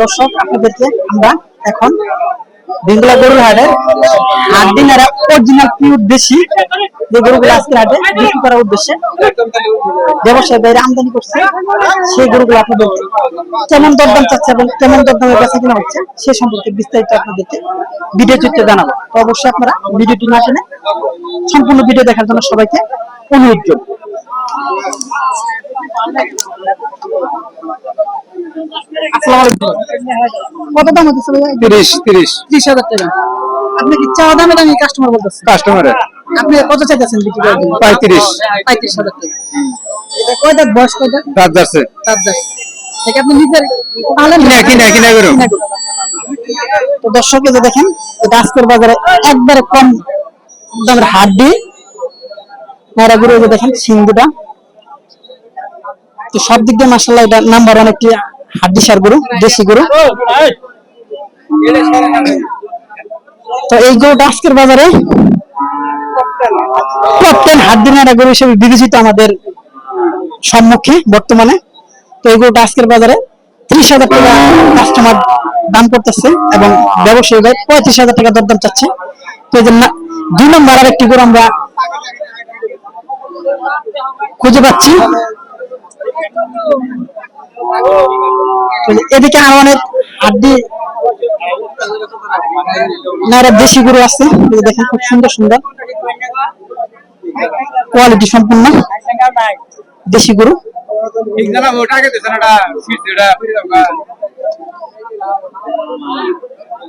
দর্শক আপনাদেরকে আমরা এখন বেঙ্গলা গরুর হাটে হাট দিনারা অরিজিনাল পিওর দেশি যে গরুগুলো আজকের হাটে বিক্রি করার উদ্দেশ্যে ব্যবসায়ী বাইরে আমদানি করছে সেই গরুগুলো আপনাদের কেমন দরদাম চাচ্ছে এবং কেমন দরদামে বেচা কিনা হচ্ছে সে সম্পর্কে বিস্তারিত আপনাদেরকে ভিডিও চিত্রে জানাবো। তো অবশ্যই আপনারা ভিডিওটি না টেনে সম্পূর্ণ ভিডিও দেখার জন্য সবাইকে অনুরোধ করব। কত দাম হচ্ছে? 30,000 টাকা। আপনি কি চাওয়া দামে দামি কাস্টমার বলতেছেন? কাস্টমার আপনি কত চাইতেছেন বিক্রি করার জন্য? 35,000 টাকা। এটা কয় দাঁত বয়স? কয় দাঁত? দাঁত যাচ্ছে। এটা আপনি নিজের পালেন না কিনা করো? তো দর্শক এই যে দেখেন এটা আজকের বাজারে একবারে কম দামের হাড্ডি নাড়া গরু। যে দেখেন সিংগুটা তো সব দিক দিয়ে মাশাআল্লাহ এটা নাম্বার 1 একটি হাড্ডি সার গরু, দেশি গরু। তো এই গরুটা আজকের বাজারে টপ 10 হাড্ডি নাড়া গরু হিসেবে বিবেচিত আমাদের সম্মুখে বর্তমানে। তো এই গরুটা আজকের বাজারে 30,000 টাকা কাস্টমার দাম করতেছে এবং ব্যবসায়ী ভাই 35,000 টাকা দরদাম চাচ্ছে। তো এই যে 2 নম্বর আর একটি গরু আমরা খুঁজে পাচ্ছি। এদিকে আরো অনেক হাড্ডি নাড়া দেশি গরু আছে, দেখেন খুব সুন্দর সুন্দর কোয়ালিটি সম্পূর্ণ দেশি গরু।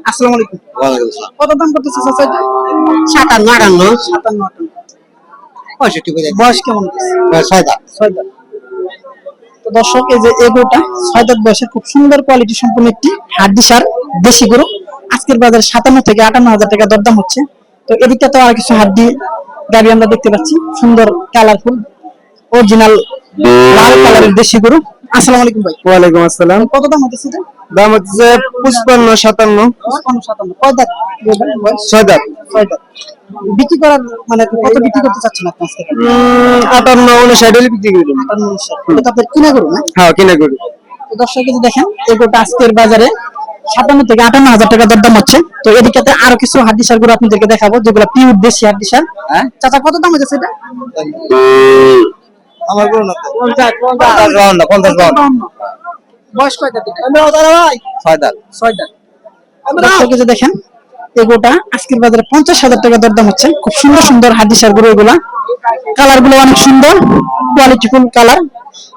আসসালামু আলাইকুম। কত দাম করতেছে চাচা? 57, 58, বয়স কেমন? 6 দাঁত। তো দর্শক এই যে এই গরুটা 6 দাঁত বয়সের খুব সুন্দর কোয়ালিটি সম্পূর্ণ একটি হাড্ডি সার দেশি গরু। আজকের বাজারে 57 থেকে 58,000 টাকা দরদাম হচ্ছে। তো এদিকটা তো আর কিছু হাড্ডি গাড়ি আমরা দেখতে পাচ্ছি, সুন্দর কালারফুল অরিজিনাল লাল কালারের দেশি গরু। আসসালামু আলাইকুম ভাই। ওয়ালাইকুম আসসালাম। কত দাম হচ্ছে এটা? দাম হচ্ছে 55, 57। কয় দাঁত? 6 দাঁত। বিক্রি করার মানে কত বিক্রি করতে চাচ্ছেন আপনি আজকে? 58, 59 বিক্রি করে দেব। 58, এটা আপনাদের কিনা গরু না? হ্যাঁ, কিনা গরু। তো দর্শক এই যে দেখেন এই গরুটা আজকের বাজারে 57 থেকে 58,000 টাকা দরদাম হচ্ছে। তো এদিকে আরো কিছু হাড্ডি সার গরু আপনাদেরকে দেখাবো যেগুলো পিওর দেশি হাড্ডি সার। চাচা কত দাম হচ্ছে এটা? আমার গরু না তো 50 বয়স কয়টা দিতে? 6 দাঁত। দর্শক এই যে দেখেন এই গরুটা আজকের বাজারে 50,000 টাকা দরদাম হচ্ছে। খুব সুন্দর সুন্দর হাড্ডি সার গরু এগুলা, কালার গুলো অনেক সুন্দর, কোয়ালিটিফুল কালার।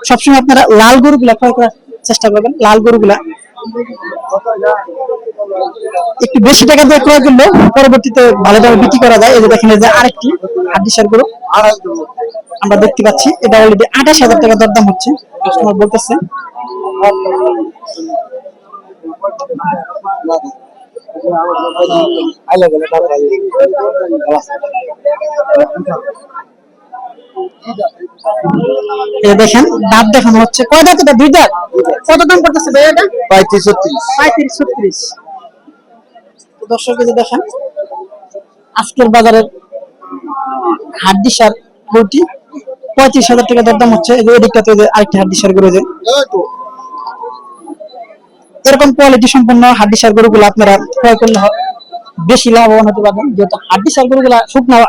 সবসময় আপনারা লাল গরুগুলা ক্রয় করার চেষ্টা করবেন। লাল গরুগুলা একটু বেশি টাকা দিয়ে ক্রয় করলে পরবর্তীতে ভালো দামে বিক্রি করা যায়। এই যে দেখেন এই যে আরেকটি হাড্ডি সার গরু আমরা দেখতে পাচ্ছি, এটা অলরেডি 28,000 টাকা দরদাম হচ্ছে। কাস্টমার বলতেছে দেখেন দাঁত দেখানো হচ্ছে। কয় দাঁত এটা? 2 দাঁত। কত দাম করতেছে ভাই এটা? 35-36। দর্শক এই যে দেখেন আজকের বাজারের হাড্ডি সার গরুটি 35,000 টাকা দরদাম হচ্ছে। এদিকটাতে আরেকটি হাড্ডি সার গরু, এরকম কোয়ালিটি সম্পন্ন হাড্ডি সার গরুগুলো আপনারা ক্রয় করলে বেশি লাভবান হতে পারবেন। যেহেতু হাড্ডি সার গরুগুলা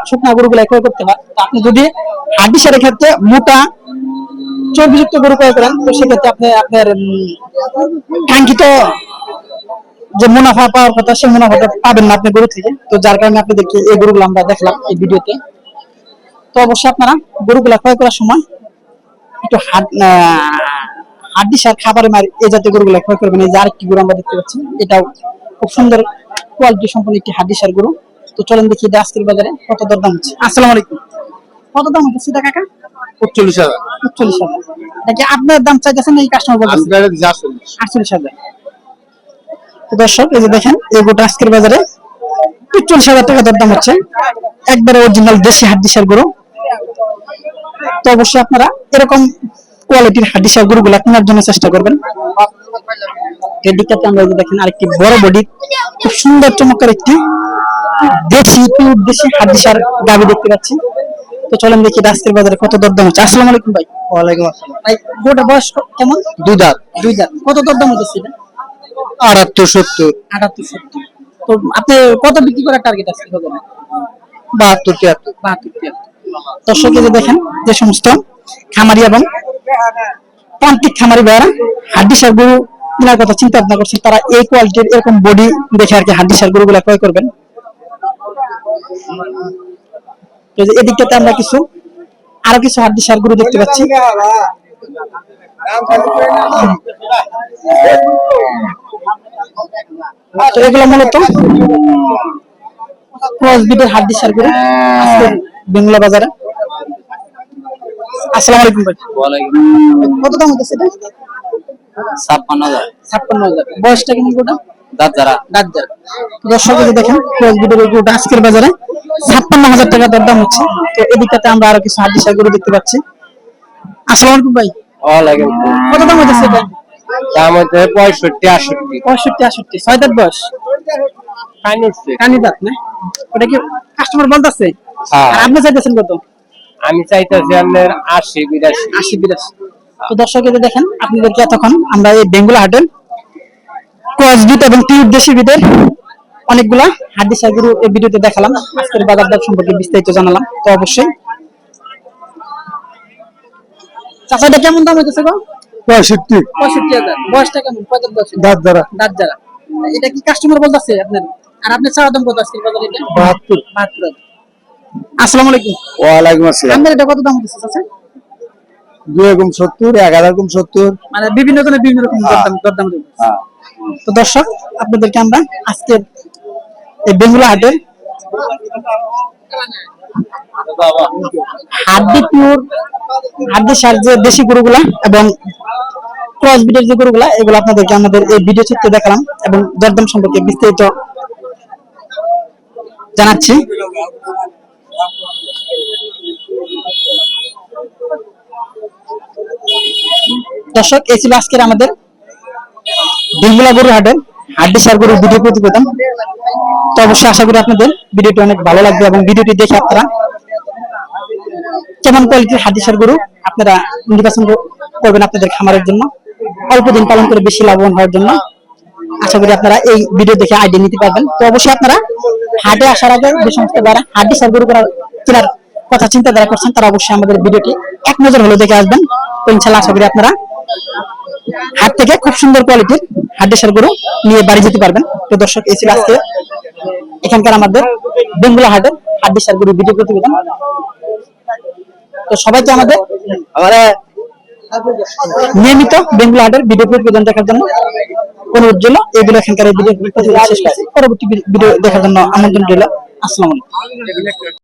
শুকনা গরুগুলা ক্রয় করতে হয়, আপনি যদি হাড্ডি সারের ক্ষেত্রে মোটা চর্বিযুক্ত গরু ক্রয় করেন তো সেক্ষেত্রে আপনি আপনার কাঙ্ক্ষিত যে মুনাফা পাওয়ার কথা সেই মুনাফাটা পাবেন না আপনি গরু থেকে। তো যার কারণে আপনাদেরকে এই গরুগুলো আমরা দেখলাম এই ভিডিওতে। তো অবশ্যই আপনারা গরুগুলা ক্রয় করার সময় একটু হাড্ডি সার খাবারে মার এই জাতীয় গরুগুলা ক্রয় করবেন। এই যে আরেকটি গরু আমরা দেখতে পাচ্ছি, এটাও খুব সুন্দর কোয়ালিটি সম্পন্ন একটি হাড্ডি সার গরু। তো চলেন দেখি এটা আজকের বাজারে কত দরদাম হচ্ছে। আসসালামু আলাইকুম। কত দাম হচ্ছে এটা কাকা? 45,000। 45,000। নাকি আপনার দাম চাইতেছেন এই কাস্টমার বলতেছে? 48,000। তো দর্শক এই যে দেখেন এই গরুটা আজকের বাজারে 45,000 টাকা দরদাম হচ্ছে। একবারে অরিজিনাল দেশি হাড্ডি সার গরু। তো অবশ্যই আপনারা এরকম কোয়ালিটির হাড্ডি সার গরুগুলো কেনার জন্য চেষ্টা করবেন। এদিকটাতে আমরা দেখেন আরেকটি বড় বডি খুব সুন্দর চমৎকার একটি দেশি পিওর দেশি হাড্ডি সার গাভী দেখতে পাচ্ছি। তো চলেন দেখি আজকের বাজারে কত দরদাম হচ্ছে। আসসালামু আলাইকুম ভাই। ওয়ালাইকুম আসসালাম। ভাই গরুটার বয়স কেমন? 2 দাঁত। কত দরদাম হচ্ছে এটা? 78 70 78 70। তো আপনি কত বিক্রি করার টার্গেট আছে হবে না? 72 73 72 দর্শক এই যে দেখেন যে সমস্ত খামারি এবং প্রান্তিক খামারি ভাইরা হাড্ডিসার গরু কেনার কথা চিন্তা ভাবনা করছেন, তারা এই কোয়ালিটির এরকম বডি দেখে আর কি হাড্ডিসার গরুগুলো ক্রয় করবেন। তো যে এদিকটাতে আমরা আরো কিছু হাড্ডিসার গরু দেখতে পাচ্ছি। তো এগুলো মূলত ক্রস বিটের হাড্ডিসার গরু আজকে বেঙ্গলা বাজারে। আসসালামু আলাইকুম ভাই। কত দাম হচ্ছে এটা? 56000 56,000। বয়সটা কেমন গোটা? দাঁত যারা দাঁত যারা। দর্শক এই যে দেখেন ক্রস বিটের গরুটা আজকের বাজারে 56,000 টাকা দাম হচ্ছে। তো এদিকটাতে আমরা আরো কিছু হাড্ডিসার গরু দেখতে পাচ্ছি। আসসালামু আলাইকুম ভাই। ওয়ালাইকুম কত দাম হচ্ছে এটা? দাম হচ্ছে 65 80 65 68। 6 দাঁত বয়স। কানি দাঁত না? ওটা কি কাস্টমার বলতেছে? হ্যাঁ। আর আপনি চাইতেছেন কত? আমি চাইতেছি আপনার 80 82 80 82। তো দর্শক এই যে দেখেন আপনাদেরকে এতক্ষণ আমরা এই বেঙ্গুলা হাটের ক্রস বিট এবং পিওর দেশি বিটের অনেকগুলা হাড্ডিসার গরু এই ভিডিওতে দেখালাম। আজকের বাজার দর সম্পর্কে বিস্তারিত জানালাম। তো অবশ্যই চাচা এটা কেমন দাম হইতেছে গো? 65 65,000। বয়সটা কেমন? কত বয়স? দাঁত যারা দাঁত যারা। এটা কি কাস্টমার বলতেছে আপনার? আর আপনি চাওয়া দাম কত আজকের বাজারে এটা? 72 72। আসসালামু আলাইকুম। ওয়ালাইকুম আসসালাম আপনার এটা কত দাম হইতেছে চাচা? 2 রকম 70 11 রকম 70 মানে বিভিন্ন জনের বিভিন্ন রকম দরদাম রয়েছে। হ্যাঁ তো দর্শক আপনাদেরকে আমরা আজকের এই বেঙ্গুলা হাটের হাড্ডি পিওর হাড্ডিসার যে দেশি গরুগুলা এবং ক্রস বিটের যে গরুগুলা এগুলো আপনাদেরকে আমাদের এই ভিডিও চিত্রে দেখালাম এবং দরদাম সম্পর্কে বিস্তারিত জানাচ্ছি। দর্শক এই ছিল আজকের আমাদের বেঙ্গুলা গরু হাটের হাড্ডিসার গরুর ভিডিও প্রতিবেদন। তো অবশ্যই আশা করি আপনাদের ভিডিওটি অনেক ভালো লাগবে এবং ভিডিওটি দেখে আপনারা কেমন কোয়ালিটির হাড্ডিসার গরু আপনারা নির্বাচন করবেন আপনাদের খামারের জন্য, অল্প দিন পালন করে বেশি লাভবান হওয়ার জন্য। আশা করি আপনারা এই ভিডিও দেখে আইডিয়া নিতে পারবেন। তো অবশ্যই আপনারা হাটে আসার আগে যে সমস্ত যারা হাড্ডিসার গরু কেনার কথা চিন্তাধারা করছেন তারা অবশ্যই আমাদের ভিডিওটি এক নজর হলে দেখে আসবেন। তো ইনশাআল্লাহ আশা করি আপনারা হাট থেকে খুব সুন্দর কোয়ালিটির হাড্ডিসার গরু নিয়ে বাড়ি যেতে পারবেন। তো দর্শক এই ছিল আজকে এখানকার আমাদের বেঙ্গুলা হাটের হাড্ডিসার গরু ভিডিও প্রতিবেদন। তো সবাইকে আমাদের নিয়মিত বেঙ্গুলা হাটের ভিডিও প্রতিবেদন দেখার জন্য অনুরোধ রইল। এইগুলো এখানকার ভিডিও শেষ করছি। পরবর্তী ভিডিও দেখার জন্য আমন্ত্রণ রইল। আসসালামু আলাইকুম।